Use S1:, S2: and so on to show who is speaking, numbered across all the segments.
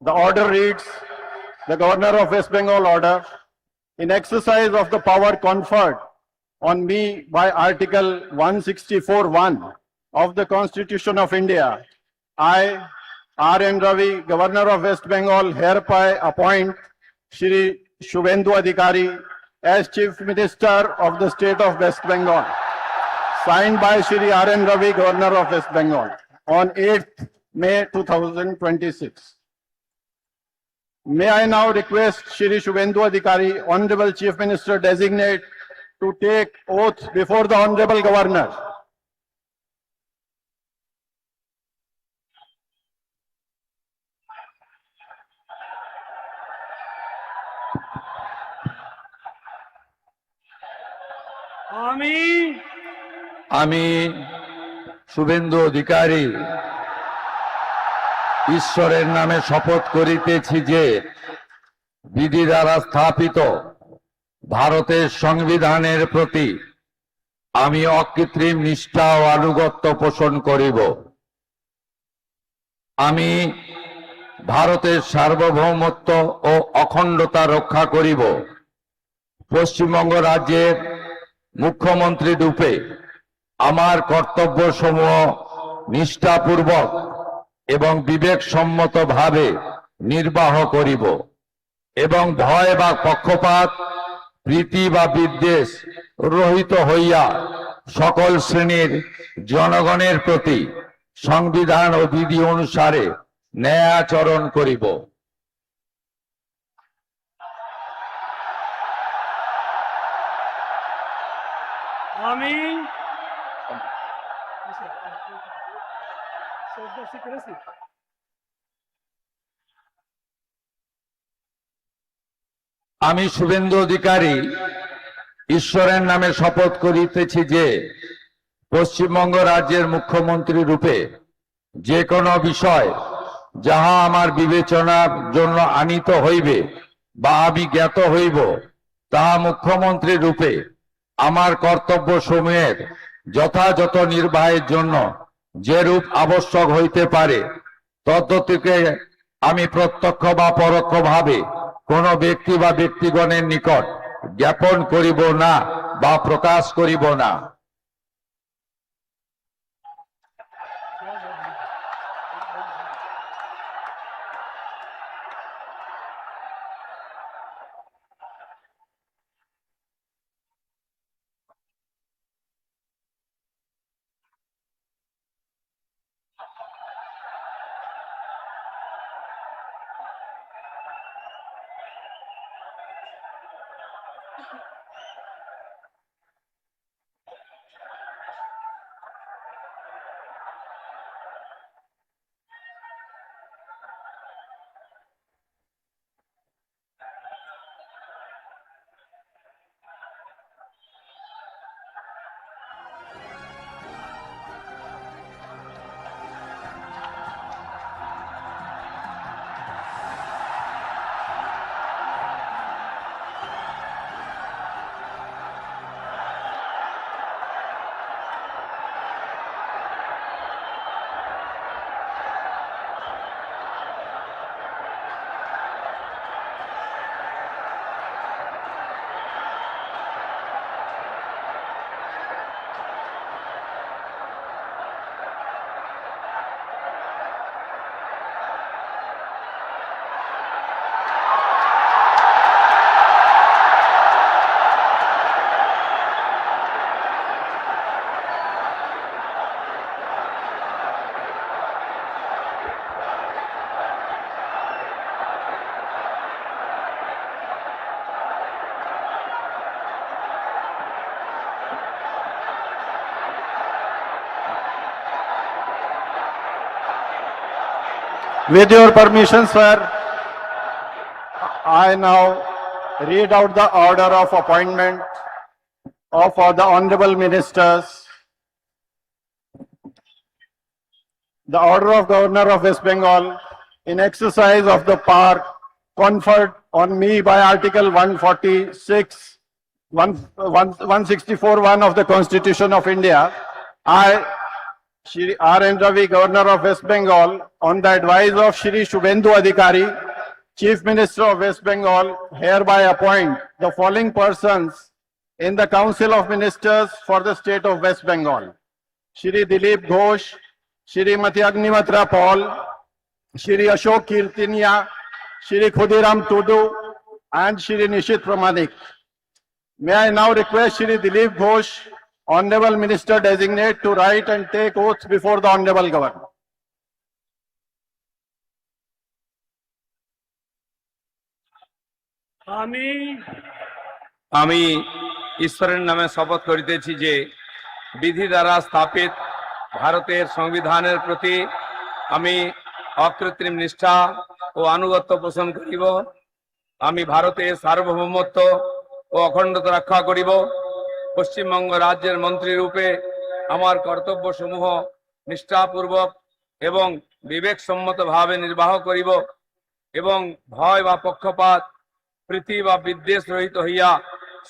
S1: The order reads, the Governor of West Bengal order, in exercise of the power conferred on me by Article 164(1) of the Constitution of India, I, R.N. Ravi, Governor of West Bengal, hereby appoint Shri Shubhendu Adhikari as Chief Minister of the State of West Bengal. Signed by Shri R.N. Ravi, Governor of West Bengal, on 8th May 2026. May I now request Shri Shubhendu Adhikari, Honorable Chief Minister Designate, to take oath before the Honorable Governor.
S2: আমি শুভেন্দু অধিকারী ঈশ্বরের নামে শপথ করিতেছি যে বিধি দ্বারা স্থাপিত ভারতের সংবিধানের প্রতি আমি অকৃত্রিম নিষ্ঠা ও আনুগত্য পোষণ করিব। আমি ভারতের সার্বভৌমত্ব ও অখণ্ডতা রক্ষা করিব। পশ্চিমবঙ্গ রাজ্যের মুখ্যমন্ত্রী রূপে আমার কর্তব্যসমূহ নিষ্ঠাপূর্বক এবং বিবেকসম্মতভাবে নির্বাহ করিব এবং ভয় বা পক্ষপাত, প্রীতি বা বিদ্বেষ রহিত হইয়া সকল শ্রেণীর জনগণের প্রতি সংবিধান ও বিধি অনুসারে ন্যায় আচরণ করিব। আমি শুভেন্দু অধিকারী ঈশ্বরের নামে শপথ করিতেছি যে পশ্চিমবঙ্গ রাজ্যের মুখ্যমন্ত্রী রূপে যে কোনো বিষয় যাহা আমার বিবেচনার জন্য আনিত হইবে বা আমি জ্ঞাত হইব, তাহা মুখ্যমন্ত্রী রূপে আমার কর্তব্য সমূহের যথাযথ নির্বাহের জন্য যেরূপ আবশ্যক হইতে পারে তদ্গতিকে আমি প্রত্যক্ষ বা পরোক্ষভাবে কোন ব্যক্তি বা ব্যক্তিগণের নিকট জ্ঞাপন করিব না বা প্রকাশ করিব না।
S1: With your permission, sir, I now read out the order of appointment of the honorable ministers. The order of Governor of West Bengal, in exercise of the power conferred on me by Article 164(1) of the Constitution of India, I, Shri R. N. Ravi, Governor of West Bengal, on the advice of Shri Shubhendu Adhikari, Chief Minister of West Bengal, hereby appoint the following persons in the Council of Ministers for the state of West Bengal. Shri Dilip Ghosh, Shrimati Agnimatra Paul, Shri Ashok Kirtinia, Shri Khudiram Tudu, and Shri Nishit Pramanik. May I now request Shri Dilip Ghosh, Honorable Minister Designate, to write and take oath before the Honorable Governor.
S3: আমি
S4: আমি ঈশ্বরের নামে শপথ করিতেছি যে বিধি দ্বারা স্থাপিত ভারতের সংবিধানের প্রতি আমি অকৃত্রিম নিষ্ঠা ও আনুগত্য পোষণ করিব। আমি ভারতের সার্বভৌমত্ব ও অখণ্ডতা রক্ষা করিব। পশ্চিমবঙ্গ রাজ্যের মন্ত্রী রূপে আমার কর্তব্যসমূহ নিষ্ঠাপূর্বক এবং বিবেকসম্মতভাবে নির্বাহ করিব এবং ভয় বা পক্ষপাত প্রীতি বা বিদ্বেষ রহিত হইয়া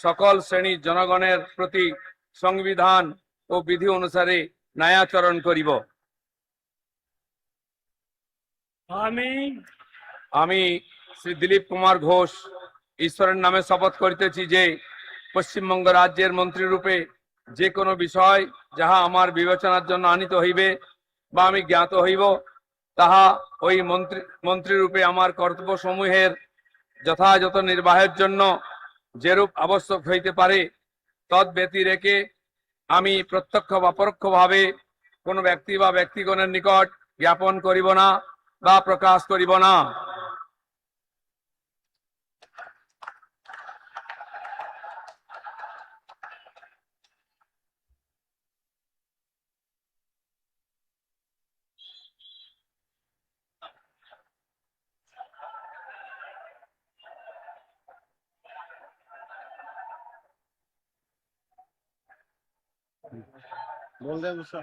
S4: সকল শ্রেণীর জনগণের প্রতি সংবিধান ও বিধি অনুসারে ন্যায়াচরণ করিব।
S3: আমি
S4: আমি শ্রী দিলীপ কুমার ঘোষ ঈশ্বরের নামে শপথ করিতেছি যে পশ্চিমবঙ্গ রাজ্যের মন্ত্রী রূপে যে কোনো বিষয় যাহা আমার বিবেচনার জন্য আনিত হইবে বা আমি জ্ঞাত হইব, তাহা ওই মন্ত্রী রূপে আমার কর্তব্য সমূহের যথাযথ নির্বাহের জন্য যেরূপ আবশ্যক হইতে পারে তদ ব্যতি রেখে আমি প্রত্যক্ষ বা পরোক্ষভাবে কোনো ব্যক্তি বা ব্যক্তিগণের নিকট জ্ঞাপন করিব না বা প্রকাশ করিব না।
S1: बोल दें उसका।